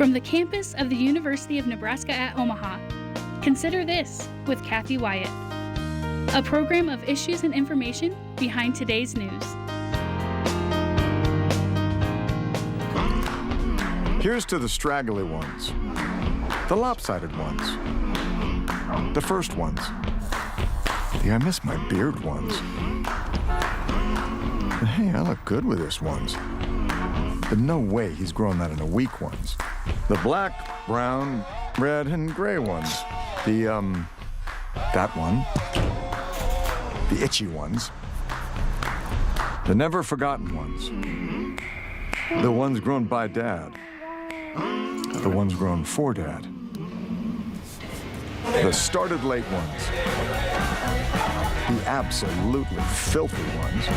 From the campus of the University of Nebraska at Omaha, Consider This with Kathy Wyatt, a program of issues and information behind today's news. Here's to the straggly ones, the lopsided ones, the first ones, the I miss my beard ones, the hey, I look good with this ones, but no way he's grown that in a week ones, the black, brown, red, and gray ones, the, that one, the itchy ones, the never forgotten ones, the ones grown by Dad, the ones grown for Dad, the started late ones, the absolutely filthy ones,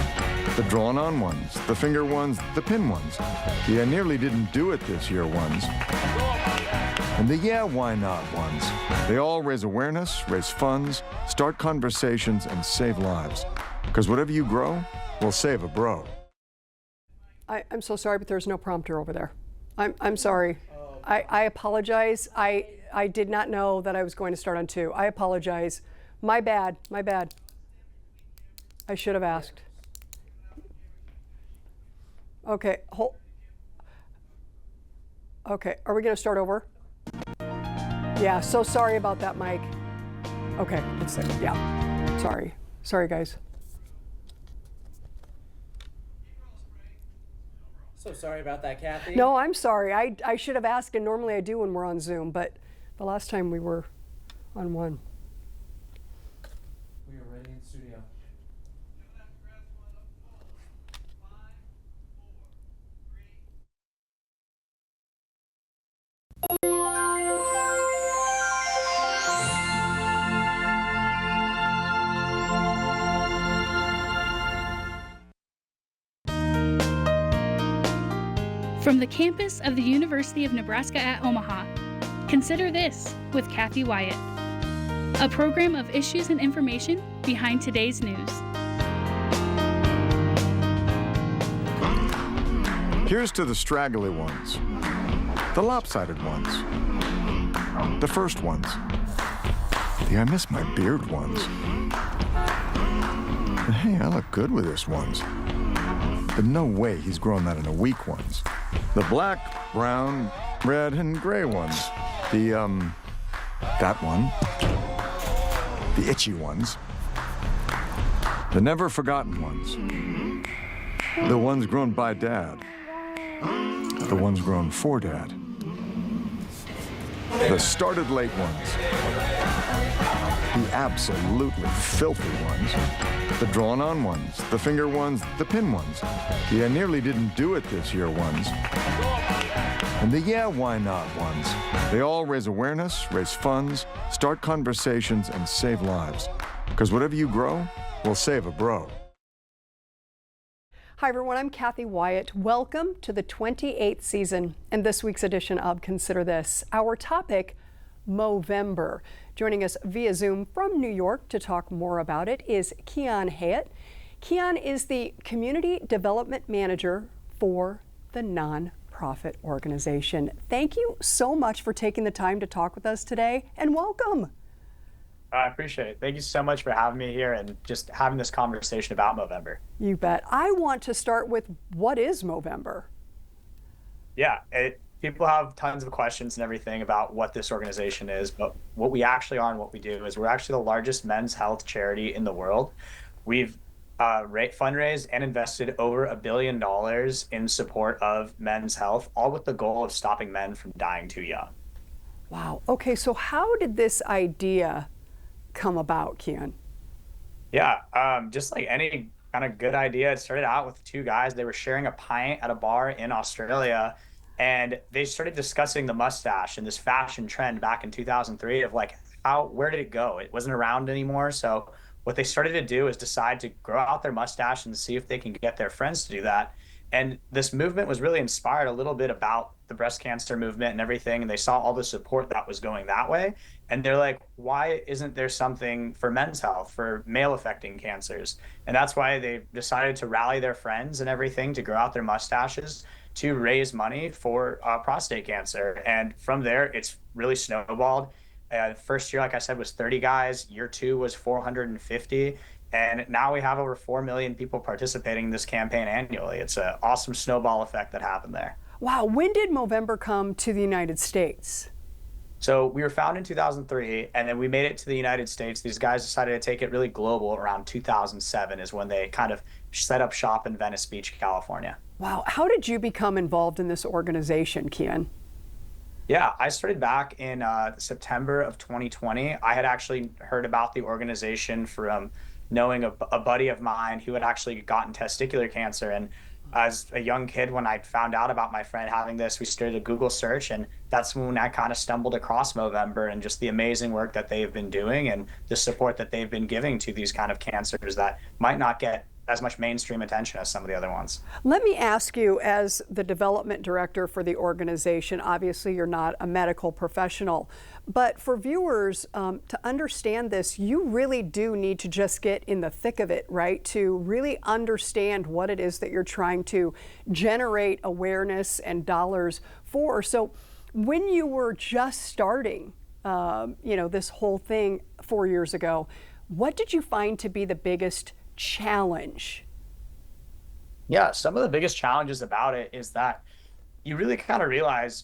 the drawn-on ones, the finger ones, the pin ones, the I nearly didn't do it this year ones, and the yeah, why not ones. They all raise awareness, raise funds, start conversations, and save lives. Because whatever you grow will save a bro. I'm so sorry, but there's no prompter over there. I'm sorry. I apologize. I did not know that I was going to start on 2. I apologize. My bad. My bad. I should have asked. Okay. Okay. Are we going to start over? Yeah. So sorry about that, Mike. Okay. Let's see. Yeah. Sorry. Sorry, guys. So sorry about that, Kathy. No, I'm sorry. I should have asked, and normally I do when we're on Zoom, but the last time we were on one. We are ready in studio. From the campus of the University of Nebraska at Omaha, Consider This with Kathy Wyatt, a program of issues and information behind today's news. Here's to the straggly ones, the lopsided ones, the first ones, the I miss my beard ones, the hey, I look good with this ones, but no way he's grown that in a week ones, the black, brown, red, and gray ones, the, that one, the itchy ones, the never forgotten ones, the ones grown by Dad, the ones grown for Dad, the started late ones, the absolutely filthy ones, the drawn-on ones, the finger ones, the pin ones, the I nearly didn't do it this year ones, and the yeah, why not ones. They all raise awareness, raise funds, start conversations, and save lives. Because whatever you grow will save a bro. Hi everyone, I'm Kathy Wyatt. Welcome to the 28th season and this week's edition of Consider This. Our topic, Movember. Joining us via Zoom from New York to talk more about it is Keon Hayat. Keon is the Community Development Manager for the nonprofit organization. Thank you so much for taking the time to talk with us today, and welcome. I appreciate it. Thank you so much for having me here and just having this conversation about Movember. You bet. I want to start with, what is Movember? Yeah, people have tons of questions and everything about what this organization is, but what we actually are and what we do is we're actually the largest men's health charity in the world. We've fundraised and invested over $1 billion in support of men's health, all with the goal of stopping men from dying too young. Wow. Okay, so how did this idea come about, Keon? Yeah, just like any kind of good idea, it started out with 2 guys. They were sharing a pint at a bar in Australia, and they started discussing the mustache and this fashion trend back in 2003 of like, where did it go? It wasn't around anymore. So what they started to do is decide to grow out their mustache and see if they can get their friends to do that. And this movement was really inspired a little bit about the breast cancer movement and everything. And they saw all the support that was going that way. And they're like, why isn't there something for men's health, for male affecting cancers? And that's why they decided to rally their friends and everything to grow out their mustaches, to raise money for prostate cancer. And from there, it's really snowballed. First year, like I said, was 30 guys. Year two was 450. And now we have over 4 million people participating in this campaign annually. It's an awesome snowball effect that happened there. Wow, when did Movember come to the United States? So we were founded in 2003, and then we made it to the United States. These guys decided to take it really global around 2007 is when they kind of set up shop in Venice Beach, California. Wow, how did you become involved in this organization, Kian? Yeah, I started back in September of 2020. I had actually heard about the organization from knowing a buddy of mine who had actually gotten testicular cancer. And as a young kid, when I found out about my friend having this, we started a Google search, and that's when I kind of stumbled across Movember and just the amazing work that they've been doing and the support that they've been giving to these kind of cancers that might not get as much mainstream attention as some of the other ones. Let me ask you, as the development director for the organization, obviously you're not a medical professional, but for viewers to understand this, you really do need to just get in the thick of it, right? To really understand what it is that you're trying to generate awareness and dollars for. So when you were just starting, this whole thing 4 years ago, what did you find to be the biggest challenge? Yeah, some of the biggest challenges about it is that you really kind of realize,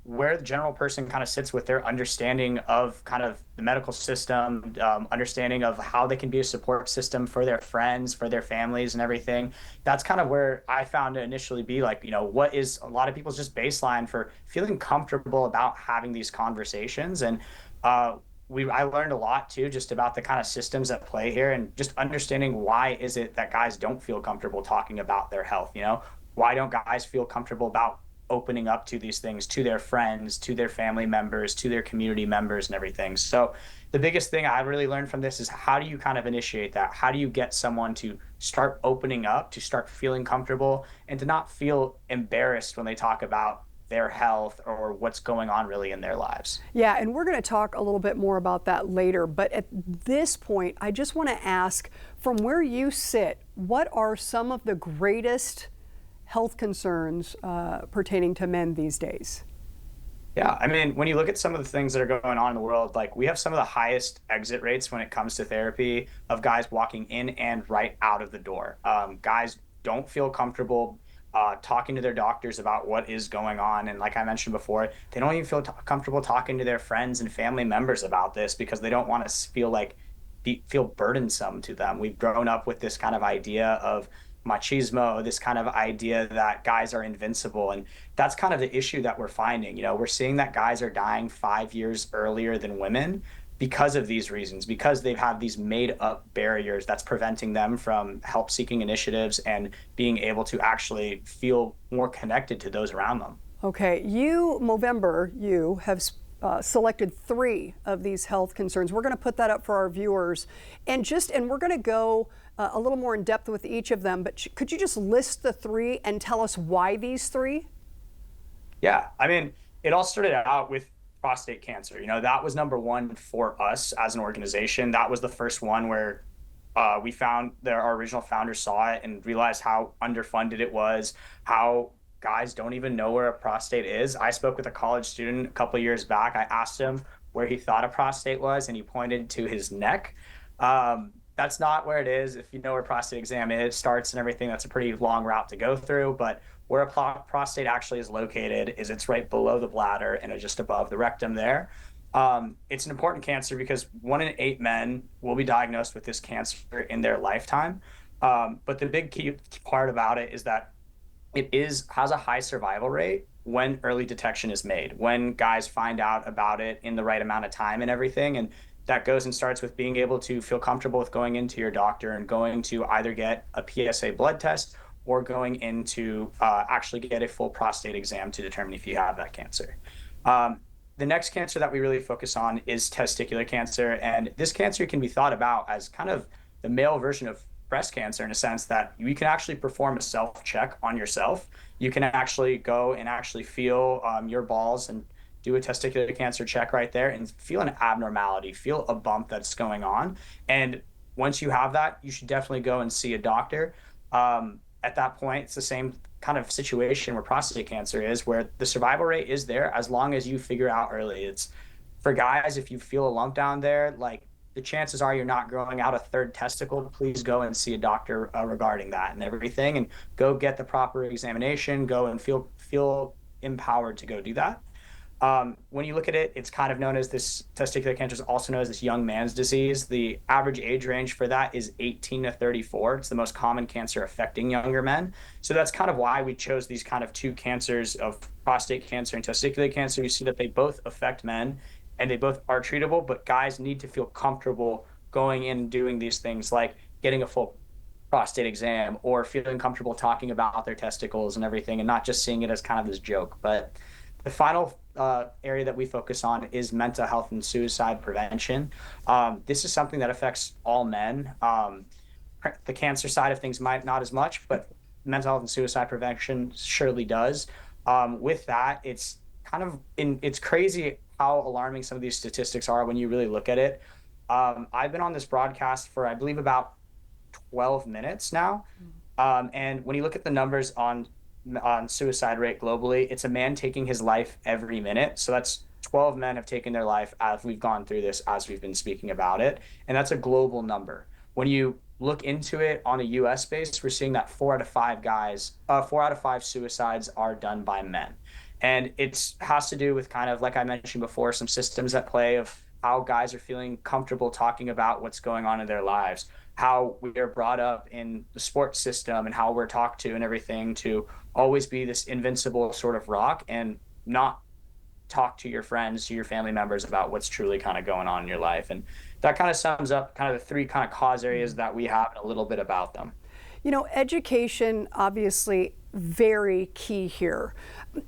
where the general person kind of sits with their understanding of kind of the medical system, understanding of how they can be a support system for their friends, for their families and everything. That's kind of where I found to initially be like, what is a lot of people's just baseline for feeling comfortable about having these conversations. And I learned a lot too, just about the kind of systems at play here and just understanding why is it that guys don't feel comfortable talking about their health. Why don't guys feel comfortable about opening up to these things, to their friends, to their family members, to their community members and everything. So the biggest thing I really learned from this is how do you kind of initiate that? How do you get someone to start opening up, to start feeling comfortable, and to not feel embarrassed when they talk about their health or what's going on really in their lives? Yeah, and we're going to talk a little bit more about that later. But at this point, I just want to ask, from where you sit, what are some of the greatest health concerns pertaining to men these days? Yeah, I mean, when you look at some of the things that are going on in the world, like we have some of the highest exit rates when it comes to therapy of guys walking in and right out of the door. Guys don't feel comfortable talking to their doctors about what is going on. And like I mentioned before, they don't even feel comfortable talking to their friends and family members about this because they don't want to feel burdensome to them. We've grown up with this kind of idea of machismo, this kind of idea that guys are invincible. And that's kind of the issue that we're finding. We're seeing that guys are dying 5 years earlier than women because of these reasons, because they've had these made up barriers that's preventing them from help seeking initiatives and being able to actually feel more connected to those around them. Okay, Movember, you have selected 3 of these health concerns. We're going to put that up for our viewers, and we're going to go a little more in depth with each of them, but could you just list the 3 and tell us why these 3? Yeah, I mean, it all started out with prostate cancer. That was number 1 for us as an organization. That was the first one where we found that our original founders saw it and realized how underfunded it was, how guys don't even know where a prostate is. I spoke with a college student a couple of years back. I asked him where he thought a prostate was, and he pointed to his neck. That's not where it is. If you know where prostate exam starts and everything, that's a pretty long route to go through. But where a prostate actually is located is it's right below the bladder and just above the rectum there. It's an important cancer because 1 in 8 men will be diagnosed with this cancer in their lifetime. But the big key part about it is that it has a high survival rate when early detection is made, when guys find out about it in the right amount of time and everything. And that goes and starts with being able to feel comfortable with going into your doctor and going to either get a PSA blood test or going into actually get a full prostate exam to determine if you have that cancer. The next cancer that we really focus on is testicular cancer. And this cancer can be thought about as kind of the male version of breast cancer in a sense that you can actually perform a self-check on yourself. You can actually go and actually feel your balls and do a testicular cancer check right there and feel an abnormality, feel a bump that's going on. And once you have that, you should definitely go and see a doctor. at that point, it's the same kind of situation where prostate cancer is, where the survival rate is there as long as you figure out early. It's for guys, if you feel a lump down there, like the chances are you're not growing out a third testicle. Please go and see a doctor regarding that and everything, and go get the proper examination. Go and feel empowered to go do that. When you look at it, it's kind of known as this testicular cancer is also known as this young man's disease. The average age range for that is 18 to 34. It's the most common cancer affecting younger men. So that's kind of why we chose these kind of two cancers of prostate cancer and testicular cancer. You see that they both affect men and they both are treatable, but guys need to feel comfortable going in and doing these things like getting a full prostate exam or feeling comfortable talking about their testicles and everything, and not just seeing it as kind of this joke. But the final area that we focus on is mental health and suicide prevention. This is something that affects all men. The cancer side of things might not as much, but mental health and suicide prevention surely does. With that, it's it's crazy how alarming some of these statistics are when you really look at it. I've been on this broadcast for, I believe, about 12 minutes now. And when you look at the numbers on suicide rate globally, it's a man taking his life every minute. So that's 12 men have taken their life as we've gone through this, as we've been speaking about it. And that's a global number. When you look into it on a US base, we're seeing that 4 out of 5 suicides are done by men. And it has to do with kind of, like I mentioned before, some systems at play of how guys are feeling comfortable talking about what's going on in their lives, how we are brought up in the sports system and how we're talked to and everything, to always be this invincible sort of rock and not talk to your friends, to your family members about what's truly kind of going on in your life. And that kind of sums up kind of the 3 kind of cause areas that we have and a little bit about them. You know, education, obviously very key here.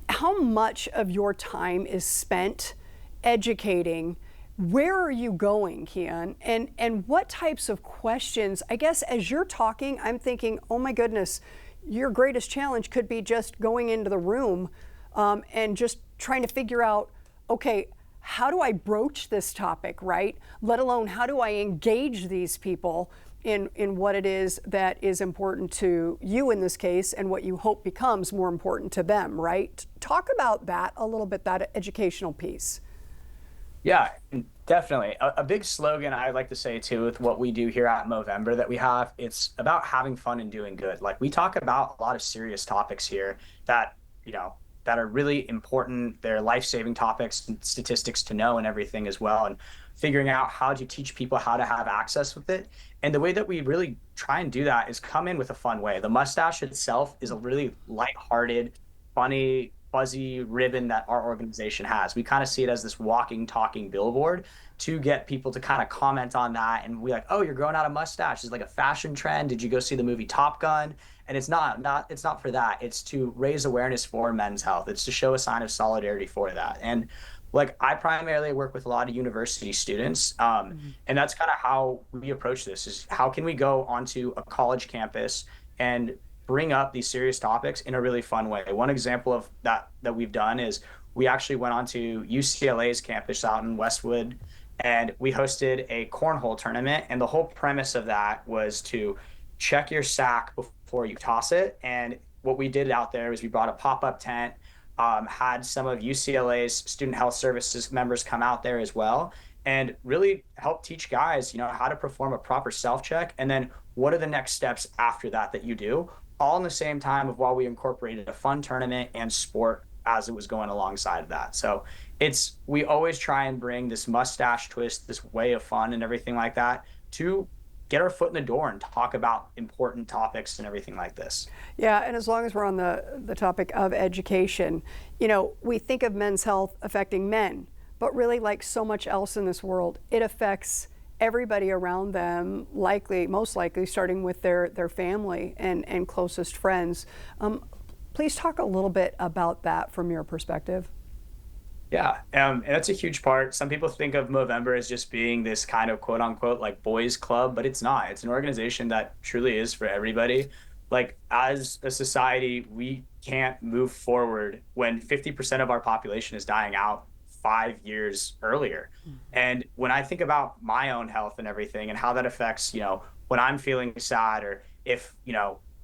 How much of your time is spent educating? Where are you going, Kian? And what types of questions? I guess as you're talking, I'm thinking, oh my goodness, your greatest challenge could be just going into the room and just trying to figure out, okay, how do I broach this topic, right? Let alone how do I engage these people in what it is that is important to you in this case and what you hope becomes more important to them, right? Talk about that a little bit, that educational piece. Yeah, definitely. A big slogan I like to say too with what we do here at Movember that we have, it's about having fun and doing good. Like, we talk about a lot of serious topics here that, that are really important. They're life-saving topics and statistics to know and everything as well. And figuring out how to teach people how to have access with it. And the way that we really try and do that is come in with a fun way. The mustache itself is a really lighthearted, funny, fuzzy ribbon that our organization has. We kind of see it as this walking, talking billboard to get people to kind of comment on that. And we're like, oh, you're growing out a mustache. It's like a fashion trend. Did you go see the movie Top Gun? And it's not for that. It's to raise awareness for men's health. It's to show a sign of solidarity for that. And like, I primarily work with a lot of university students. And that's kind of how we approach this, is how can we go onto a college campus and bring up these serious topics in a really fun way. One example of that we've done is we actually went onto UCLA's campus out in Westwood, and we hosted a cornhole tournament. And the whole premise of that was to check your sack before you toss it. And what we did out there was we brought a pop-up tent, had some of UCLA's student health services members come out there as well, and really help teach guys, how to perform a proper self-check. And then what are the next steps after that you do, all in the same time of while we incorporated a fun tournament and sport as it was going alongside of that. So we always try and bring this mustache twist, this way of fun and everything like that, to get our foot in the door and talk about important topics and everything like this. Yeah, and as long as we're on the topic of education, we think of men's health affecting men, but really, like so much else in this world, it affects everybody around them, most likely starting with their family and closest friends. Please talk a little bit about that from your perspective. Yeah, and that's a huge part. Some people think of Movember as just being this kind of quote unquote like boys club, but it's not. It's an organization that truly is for everybody. Like, as a society, we can't move forward when 50% of our population is dying out 5 years earlier. And when I think about my own health and everything and how that affects, when I'm feeling sad, or if,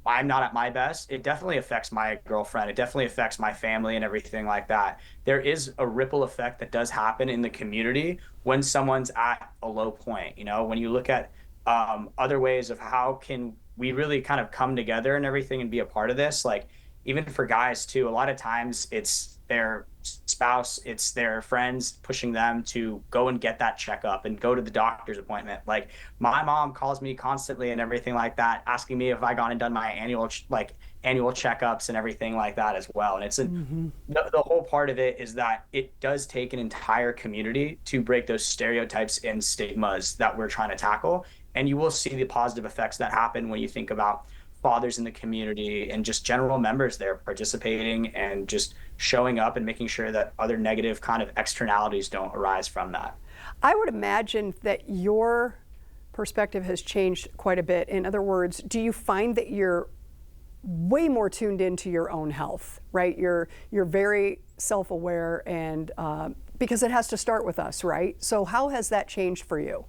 I'm not at my best, it definitely affects my girlfriend. It definitely affects my family and everything like that. There is a ripple effect that does happen in the community when someone's at a low point. You know, when you look at other ways of how can we really kind of come together and everything and be a part of this, like even for guys too, a lot of times it's their spouse, it's their friends pushing them to go and get that checkup and go to the doctor's appointment. Like my mom calls me constantly and everything like that, asking me if I gone and done my annual checkups and everything like that as well. And it's the whole part of it is that it does take an entire community to break those stereotypes and stigmas that we're trying to tackle. And you will see the positive effects that happen when you think about fathers in the community and just general members there participating and just showing up and making sure that other negative kind of externalities don't arise from that. I would imagine that your perspective has changed quite a bit. In other words, do you find that you're way more tuned into your own health, right? You're very self-aware, and because it has to start with us, right? So how has that changed for you?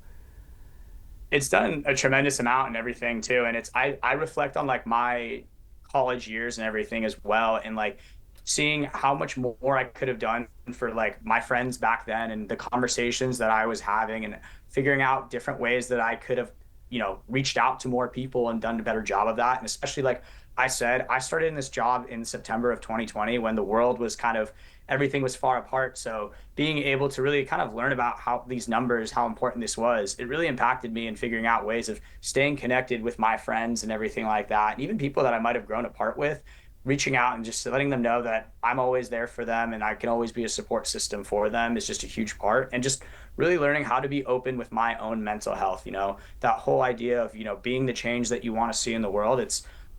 It's done a tremendous amount and everything too. And I reflect on like my college years and everything as well. And like seeing how much more I could have done for like my friends back then and the conversations that I was having and figuring out different ways that I could have, you know, reached out to more people and done a better job of that. And especially like I said, I started in this job in September of 2020 when the world was kind of, everything was far apart. So being able to really kind of learn about how these numbers, how important this was, it really impacted me in figuring out ways of staying connected with my friends and everything like that. And even people that I might have grown apart with, reaching out and just letting them know that I'm always there for them and I can always be a support system for them is just a huge part. And just really learning how to be open with my own mental health, you know, that whole idea of, you know, being the change that you want to see in the world.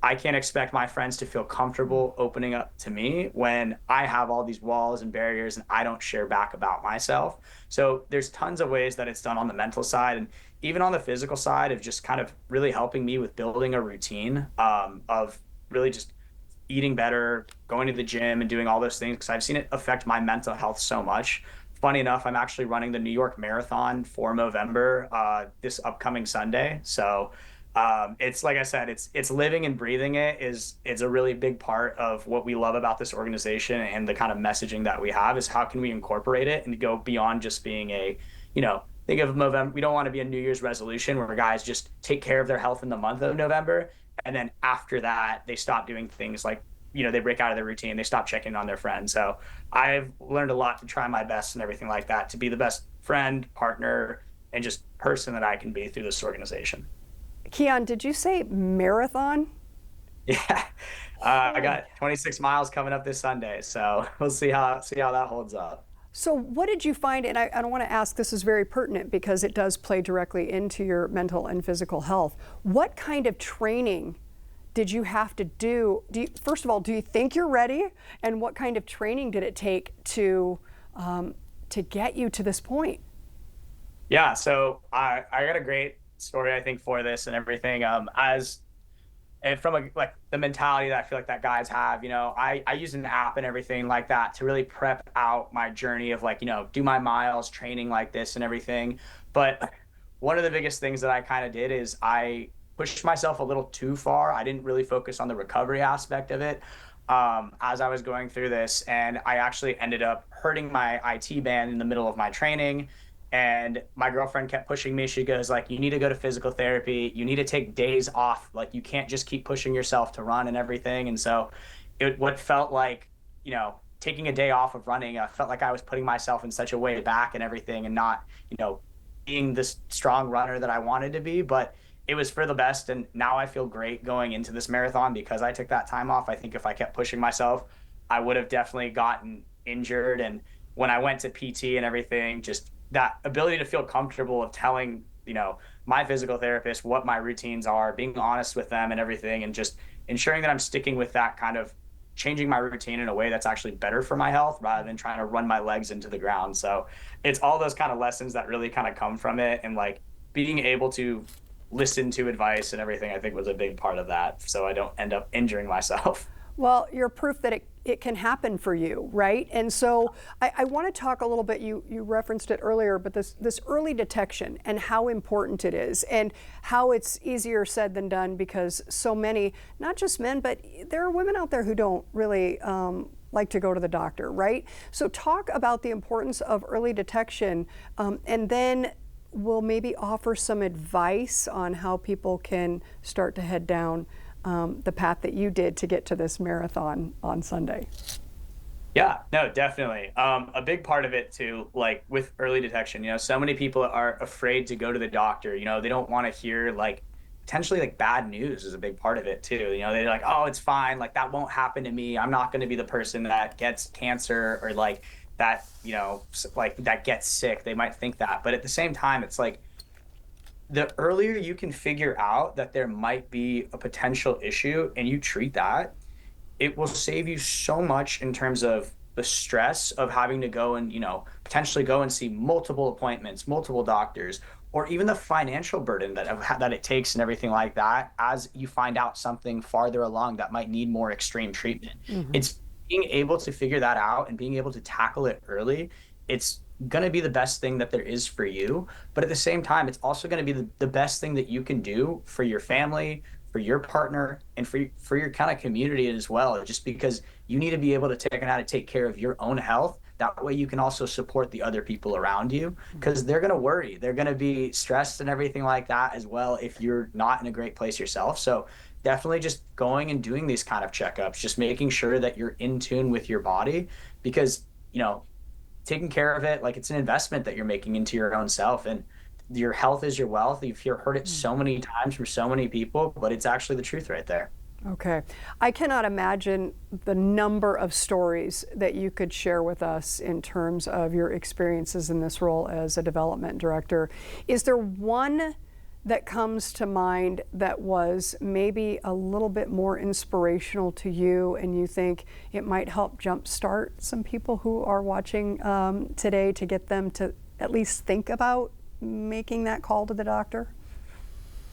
I can't expect my friends to feel comfortable opening up to me when I have all these walls and barriers and I don't share back about myself. So there's tons of ways that it's done on the mental side and even on the physical side of just kind of really helping me with building a routine of really just eating better, going to the gym and doing all those things because I've seen it affect my mental health so much. Funny enough, I'm actually running the New York Marathon for Movember this upcoming Sunday. So it's like I said, it's living and breathing it's a really big part of what we love about this organization and the kind of messaging that we have is how can we incorporate it and go beyond just being a, you know, think of November. We don't want to be a New Year's resolution where guys just take care of their health in the month of November. And then after that, they stop doing things like, you know, they break out of their routine, they stop checking on their friends. So I've learned a lot to try my best and everything like that to be the best friend, partner, and just person that I can be through this organization. Keon, did you say marathon? Yeah, I got 26 miles coming up this Sunday, so we'll see how that holds up. So what did you find, and I don't want to ask, this is very pertinent because it does play directly into your mental and physical health. What kind of training did you have to do? First of all, do you think you're ready? And what kind of training did it take to get you to this point? Yeah, so I got a great story I think for this and everything and from like the mentality that I feel like that guys have, you know, I use an app and everything like that to really prep out my journey of like, you know, do my miles training like this and everything. But one of the biggest things that I kind of did is I pushed myself a little too far. I didn't really focus on the recovery aspect of it as I was going through this, and I actually ended up hurting my IT band in the middle of my training. And my girlfriend kept pushing me. She goes like, you need to go to physical therapy. You need to take days off. Like you can't just keep pushing yourself to run and everything. And so what felt like, you know, taking a day off of running, I felt like I was putting myself in such a way back and everything and not, you know, being this strong runner that I wanted to be. But it was for the best. And now I feel great going into this marathon because I took that time off. I think if I kept pushing myself, I would have definitely gotten injured. And when I went to PT and everything, just that ability to feel comfortable of telling, you know, my physical therapist what my routines are, being honest with them and everything, and just ensuring that I'm sticking with that kind of changing my routine in a way that's actually better for my health rather than trying to run my legs into the ground. So it's all those kind of lessons that really kind of come from it. And like being able to listen to advice and everything, I think was a big part of that. So I don't end up injuring myself. Well, you're proof that it can happen for you, right? And so I want to talk a little bit, you referenced it earlier, but this early detection and how important it is and how it's easier said than done because so many, not just men, but there are women out there who don't really like to go to the doctor, right? So talk about the importance of early detection and then we'll maybe offer some advice on how people can start to head down the path that you did to get to this marathon on Sunday. Yeah, no, definitely. A big part of it too, like with early detection, so many people are afraid to go to the doctor. They don't want to hear like potentially like bad news is a big part of it too. They're like, oh, it's fine. Like that won't happen to me. I'm not going to be the person that gets cancer or like that, like that gets sick. They might think that. But at the same time, it's like, the earlier you can figure out that there might be a potential issue and you treat that, it will save you so much in terms of the stress of having to go and, potentially go and see multiple appointments, multiple doctors, or even the financial burden that it takes and everything like that as you find out something farther along that might need more extreme treatment. It's being able to figure that out and being able to tackle it early. It's going to be the best thing that there is for you. But at the same time, it's also going to be the best thing that you can do for your family, for your partner, and for your kind of community as well, just because you need to be able to take care of your own health. That way you can also support the other people around you because they're going to worry. They're going to be stressed and everything like that as well if you're not in a great place yourself. So definitely just going and doing these kind of checkups, just making sure that you're in tune with your body because, taking care of it, like it's an investment that you're making into your own self, and your health is your wealth. You've heard it so many times from so many people, but it's actually the truth right there. Okay. I cannot imagine the number of stories that you could share with us in terms of your experiences in this role as a development director. Is there one that comes to mind that was maybe a little bit more inspirational to you and you think it might help jumpstart some people who are watching today to get them to at least think about making that call to the doctor?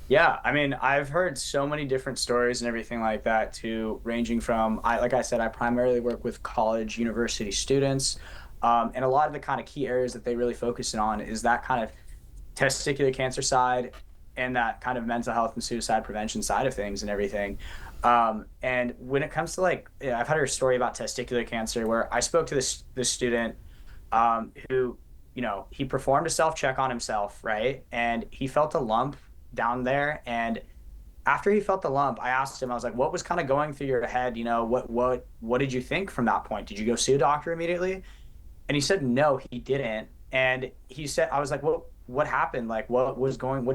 Yeah, I mean, I've heard so many different stories and everything like that too, ranging from, like I said, I primarily work with college, university students, and a lot of the kind of key areas that they really focus on is that kind of testicular cancer side and that kind of mental health and suicide prevention side of things and everything. And when it comes to I've heard a story about testicular cancer where I spoke to this student who, he performed a self-check on himself, right? And he felt a lump down there. And after he felt the lump, I asked him, I was like, what was kind of going through your head? What did you think from that point? Did you go see a doctor immediately? And he said, no, he didn't. And he said, I was like, well, what happened? Like, what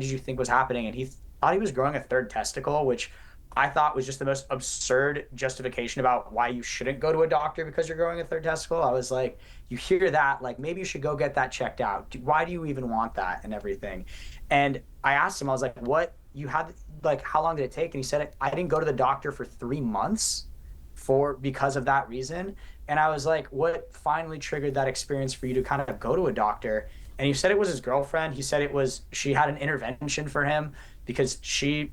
did you think was happening? And he thought he was growing a third testicle, which I thought was just the most absurd justification about why you shouldn't go to a doctor because you're growing a third testicle. I was like, you hear that, like maybe you should go get that checked out. Why do you even want that and everything? And I asked him, I was like, how long did it take? And he said, I didn't go to the doctor for 3 months because of that reason. And I was like, what finally triggered that experience for you to kind of go to a doctor? And he said it was his girlfriend. He said she had an intervention for him because she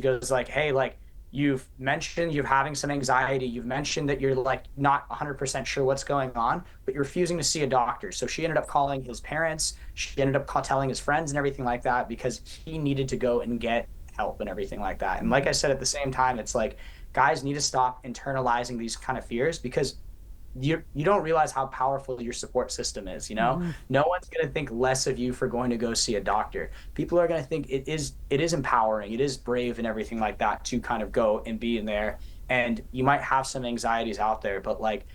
goes like, hey, like you've mentioned you're having some anxiety. You've mentioned that you're like not 100% sure what's going on, but you're refusing to see a doctor. So she ended up calling his parents. She ended up telling his friends and everything like that because he needed to go and get help and everything like that. And like I said, at the same time, it's like guys need to stop internalizing these kind of fears because you don't realize how powerful your support system is. No one's going to think less of you for going to go see a doctor. People are going to think it is empowering, it is brave and everything like that to kind of go and be in there. And you might have some anxieties out there, but like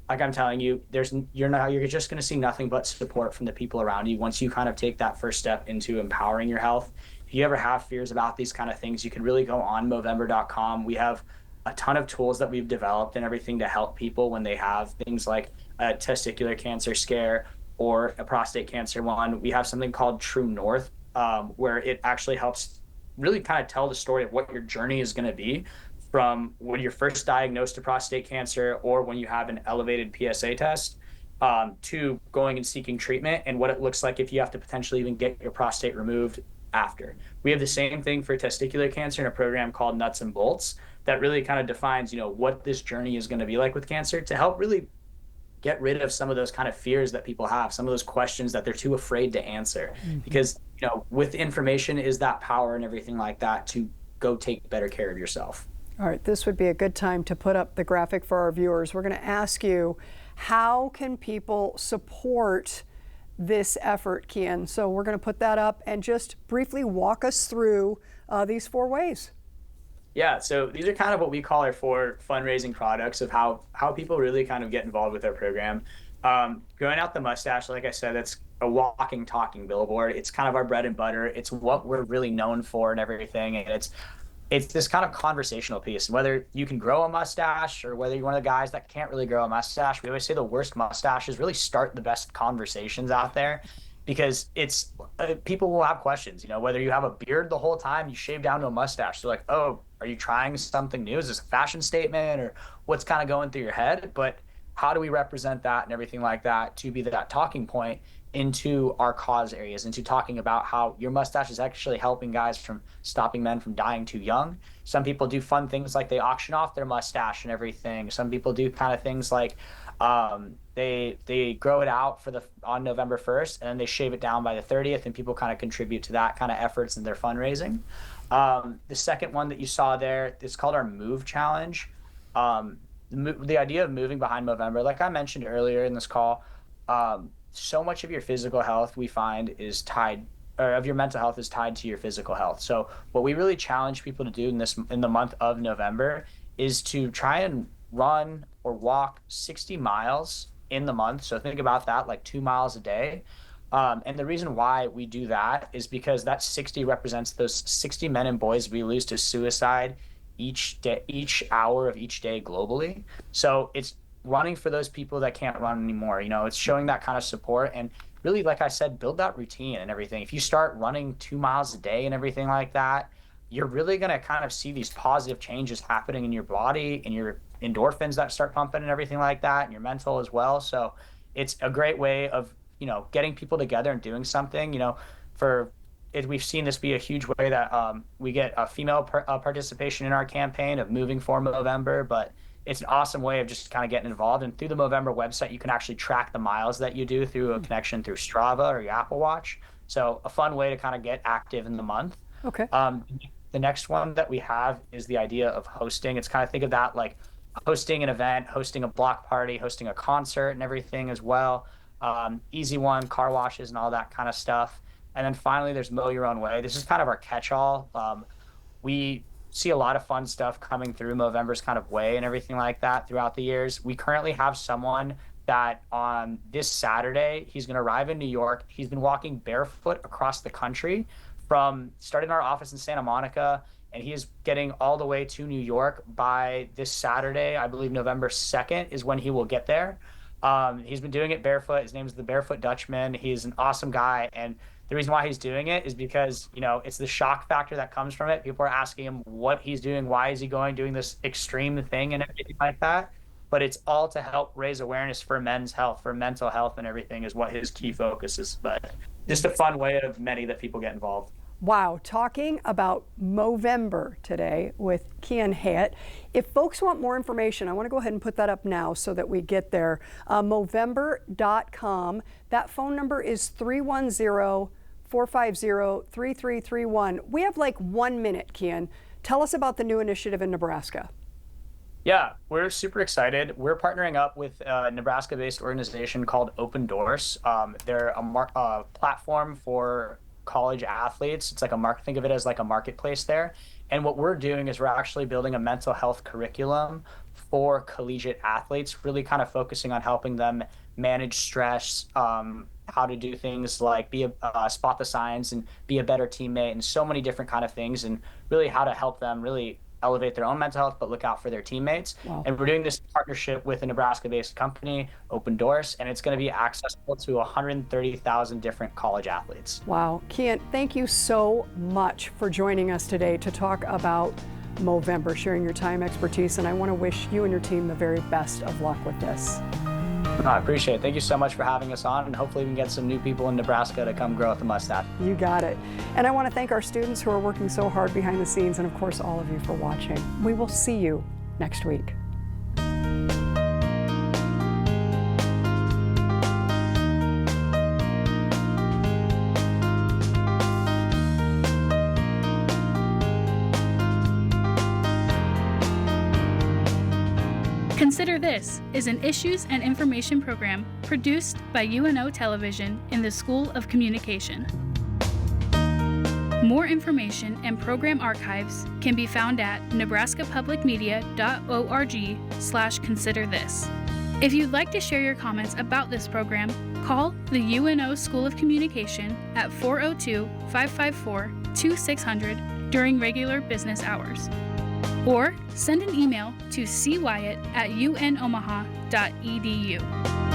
I'm telling you, you're just going to see nothing but support from the people around you once you kind of take that first step into empowering your health. If you ever have fears about these kind of things, you can really go on Movember.com. We have a ton of tools that we've developed and everything to help people when they have things like a testicular cancer scare or a prostate cancer one. We have something called True North, where it actually helps really kind of tell the story of what your journey is going to be from when you're first diagnosed to prostate cancer or when you have an elevated PSA test to going and seeking treatment and what it looks like if you have to potentially even get your prostate removed after. We have the same thing for testicular cancer in a program called Nuts and Bolts that really kind of defines, what this journey is going to be like with cancer, to help really get rid of some of those kind of fears that people have, some of those questions that they're too afraid to answer. Because, with information is that power and everything like that to go take better care of yourself. All right, this would be a good time to put up the graphic for our viewers. We're going to ask you, how can people support this effort, Kian? So we're going to put that up and just briefly walk us through these 4 ways. Yeah, so these are kind of what we call our 4 fundraising products of how people really kind of get involved with our program. Growing out the mustache, like I said, that's a walking, talking billboard. It's kind of our bread and butter. It's what we're really known for and everything. And it's this kind of conversational piece. Whether you can grow a mustache or whether you're one of the guys that can't really grow a mustache, we always say the worst mustaches really start the best conversations out there, because it's people will have questions. Whether you have a beard the whole time, you shave down to a mustache. They're like, oh, are you trying something new? Is this a fashion statement, or what's kind of going through your head? But how do we represent that and everything like that to be that talking point into our cause areas, into talking about how your mustache is actually helping guys from stopping men from dying too young. Some people do fun things like they auction off their mustache and everything. Some people do kind of things like they grow it out on November 1st, and then they shave it down by the 30th, and people kind of contribute to that kind of efforts in their fundraising. The second one that you saw there, it's called our Move Challenge. The idea of moving behind Movember, like I mentioned earlier in this call, so much of your physical health we find is tied, or of your mental health is tied to your physical health. So what we really challenge people to do in the month of November is to try and run or walk 60 miles in the month. So think about that, like 2 miles a day. And the reason why we do that is because that 60 represents those 60 men and boys we lose to suicide each day, each hour of each day globally. So it's running for those people that can't run anymore. It's showing that kind of support, and really, like I said, build that routine and everything. If you start running 2 miles a day and everything like that, you're really going to kind of see these positive changes happening in your body and your endorphins that start pumping and everything like that, and your mental as well. So it's a great way of, getting people together and doing something. We've seen this be a huge way that we get a female participation in our campaign of moving for Movember, but it's an awesome way of just kind of getting involved. And through the Movember website, you can actually track the miles that you do through a connection through Strava or your Apple Watch. So a fun way to kind of get active in the month. Okay. The next one that we have is the idea of hosting. It's kind of, think of that like hosting an event, hosting a block party, hosting a concert and everything as well. Easy one, car washes and all that kind of stuff. And then finally, there's Mow Your Own Way. This is kind of our catch-all. We see a lot of fun stuff coming through Movember's kind of way and everything like that throughout the years. We currently have someone that on this Saturday, he's going to arrive in New York. He's been walking barefoot across the country from starting our office in Santa Monica, and he is getting all the way to New York by this Saturday. I believe November 2nd is when he will get there. He's been doing it barefoot. His name is the Barefoot Dutchman. He's an awesome guy, and the reason why he's doing it is because, it's the shock factor that comes from it. People are asking him what he's doing, why is he doing this extreme thing and everything like that. But it's all to help raise awareness for men's health, for mental health and everything is what his key focus is. But just a fun way of many that people get involved. Wow, talking about Movember today with Kian Haidt. If folks want more information, I want to go ahead and put that up now so that we get there. Movember.com. That phone number is 310-450-3331. We have like 1 minute, Kian. Tell us about the new initiative in Nebraska. Yeah, we're super excited. We're partnering up with a Nebraska-based organization called Open Doors. They're a platform for college athletes. It's like think of it as like a marketplace there. And what we're doing is we're actually building a mental health curriculum for collegiate athletes, really kind of focusing on helping them manage stress, how to do things like spot the signs and be a better teammate, and so many different kind of things, and really how to help them really elevate their own mental health, but look out for their teammates. Wow. And we're doing this partnership with a Nebraska-based company, Open Doors, and it's going to be accessible to 130,000 different college athletes. Wow. Kian, thank you so much for joining us today to talk about Movember, sharing your time, expertise, and I want to wish you and your team the very best of luck with this. No, I appreciate it. Thank you so much for having us on, and hopefully we can get some new people in Nebraska to come grow with the mustache. You got it. And I want to thank our students who are working so hard behind the scenes, and of course, all of you for watching. We will see you next week. Consider This is an issues and information program produced by UNO Television in the School of Communication. More information and program archives can be found at nebraskapublicmedia.org/considerthis. If you'd like to share your comments about this program, call the UNO School of Communication at 402-554-2600 during regular business hours. Or send an email to cwyatt@unomaha.edu.